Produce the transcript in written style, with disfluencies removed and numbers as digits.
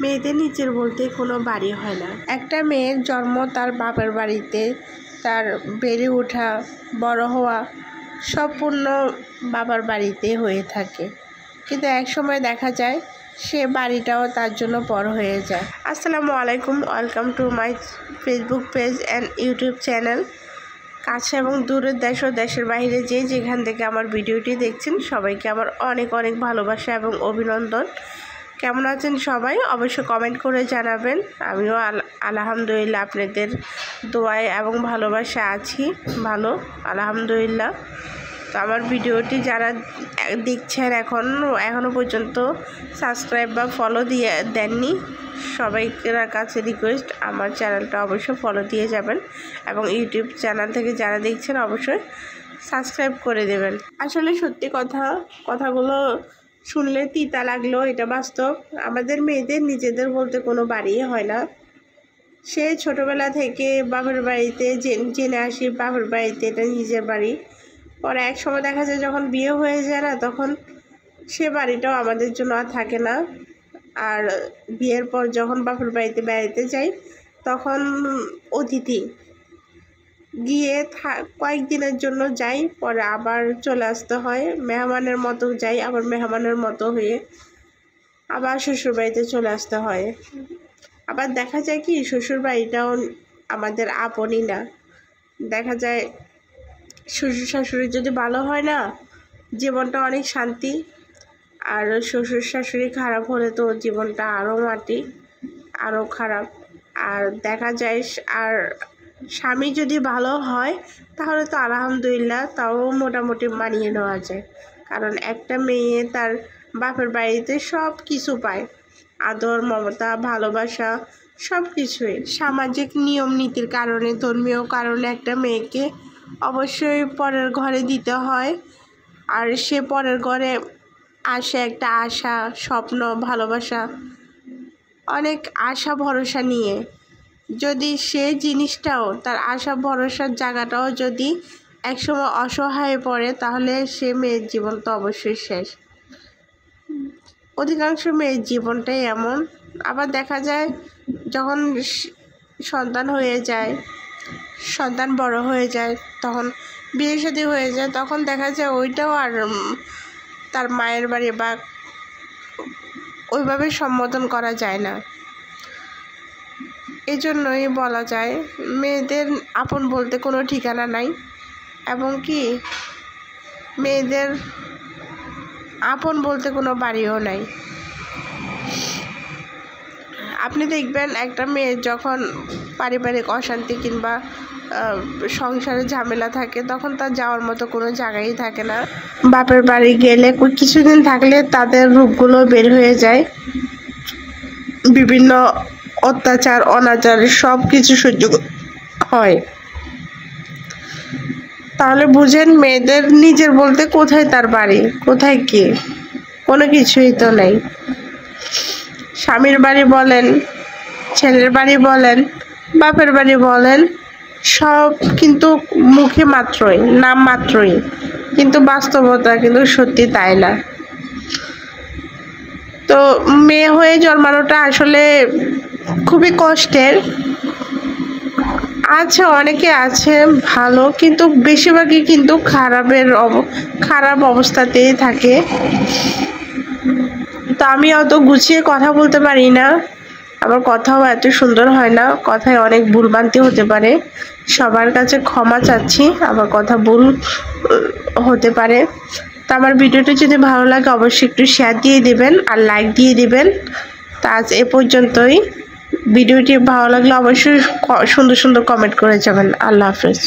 মেয়েদের নিজের বলতে কোনো বাড়ি হয় না। একটা মেয়ের জন্ম তার বাপের বাড়িতে, তার বেড়ে ওঠা, বড় হওয়া সম্পূর্ণ বাবার বাড়িতে হয়ে থাকে, কিন্তু একসময় দেখা যায় সে বাড়িটাও তার জন্য বড় হয়ে যায়। আসসালামু আলাইকুম, welcome to my Facebook page and YouTube channel. কাছে এবং দূরের দেশ ও দেশের বাইরে যেখান থেকে আমার ভিডিওটি দেখছেন সবাইকে আমার অনেক অনেক ভালোবাসা এবং অভিনন্দন। কেমন আছেন সবাই? অবশ্যই কমেন্ট করে জানাবেন। আমিও আলহামদুলিল্লাহ আপনাদের দোয়ায় এবং ভালোবাসা আছি ভালো, আলহামদুলিল্লাহ। তো আমার ভিডিওটি যারা দেখছেন এখনও পর্যন্ত সাবস্ক্রাইব বা ফলো দিয়ে দেননি, সবাইকার কাছে রিকোয়েস্ট আমার চ্যানেলটা অবশ্যই ফলো দিয়ে যাবেন এবং ইউটিউব চ্যানেল থেকে যারা দেখছেন অবশ্যই সাবস্ক্রাইব করে দেবেন। আসলে সত্যি কথাগুলো শুনলে তিতা লাগলো, এটা বাস্তব। আমাদের মেয়েদের নিজেদের বলতে কোনো বাড়ি হয় না। সে ছোটোবেলা থেকে বাপের বাড়িতে জেনে আসি বাপের বাড়িতে এটা নিজের বাড়ি। পরে এক সময় দেখা যায় যখন বিয়ে হয়ে যায় না, তখন সে বাড়িটাও আমাদের জন্য আর থাকে না। আর বিয়ের পর যখন বাপের বাড়িতে বেড়াতে যাই তখন অতিথি গিয়ে কয়েকদিনের জন্য যাই, পরে আবার চলে আসতে হয়। মেহমানের মতো যাই, আবার মেহমানের মতো হয়ে আবার শ্বশুরবাড়িতে চলে আসতে হয়। আবার দেখা যায় কি শ্বশুর বাড়িটাও আমাদের আপনই না। দেখা যায় শ্বশুর শাশুড়ি যদি ভালো হয় না, জীবনটা অনেক শান্তি। আর শ্বশুর শাশুড়ি খারাপ হলে তো জীবনটা আরও মাটি, আরও খারাপ। আর দেখা যায় আর স্বামী যদি ভালো হয় তাহলে তো আলহামদুলিল্লাহ, তাও মোটামুটি মানিয়ে নেওয়া যায়। কারণ একটা মেয়ে তার বাপের বাড়িতে সব কিছু পায়, আদর, মমতা, ভালোবাসা, সব কিছুই। সামাজিক নিয়ম নীতির কারণে, ধর্মীয় কারণে একটা মেয়েকে অবশ্যই পরের ঘরে দিতে হয়। আর সে পরের ঘরে আসে একটা আশা, স্বপ্ন, ভালোবাসা, অনেক আশা ভরসা নিয়ে। যদি সে জিনিসটাও, তার আশা ভরসার জায়গাটাও যদি একসময় অসহায় পড়ে, তাহলে সে মেয়ের জীবন তো অবশ্যই শেষ। অধিকাংশ মেয়ের জীবনটাই এমন। আবার দেখা যায় যখন সন্তান হয়ে যায়, সন্তান বড় হয়ে যায়, তখন বিয়ে শাদী হয়ে যায়, তখন দেখা যায় ওইটাও আর তার মায়ের বাড়ি বা ওইভাবে সম্বোধন করা যায় না। এজন্যই বলা যায় মেয়েদের আপন বলতে কোনো ঠিকানা নাই, এবং কি মেয়েদের আপন বলতে কোনো বাড়িও নাই। আপনি দেখবেন একটা মেয়ের যখন পারিবারিক অশান্তি কিংবা সংসারে ঝামেলা থাকে, তখন তার যাওয়ার মতো কোনো জায়গাই থাকে না। বাপের বাড়ি গেলে কিছুদিন থাকলে তাদের রূপগুলো বের হয়ে যায়, বিভিন্ন অত্যাচার অনাচার সব কিছু সহ্য হয়। তাহলে বুঝেন মেয়েদের নিজের বলতে কোথায় তার বাড়ি, কোথায় কি, কোনো কিছুই তো নেই। স্বামীর বাড়ি বলেন, ছেলের বাড়ি বলেন, বাপের বাড়ি বলেন, সব কিন্তু মুখে মাত্রই, নাম মাত্রই, কিন্তু বাস্তবতা কিন্তু সত্যি তাই না। তো মেয়ে হয়ে জন্মানোটা আসলে খুবই কষ্টের। আছে অনেকে আছে ভালো, কিন্তু বেশিরভাগই কিন্তু খারাপ অবস্থাতেই থাকে। তো আমি অত গুছিয়ে কথা বলতে পারি না, আমার কথাও এত সুন্দর হয় না, কথায় অনেক ভুলভ্রান্তি হতে পারে। সবার কাছে ক্ষমা চাচ্ছি, আমার কথা ভুল হতে পারে। তো আমার ভিডিওটা যদি ভালো লাগে অবশ্যই একটু শেয়ার দিয়ে দেবেন আর লাইক দিয়ে দেবেন। তো আজ এ পর্যন্তই। ভিডিওটি ভালো লাগলে অবশ্যই সুন্দর সুন্দর কমেন্ট করে যাবেন। আল্লাহ হাফেজ।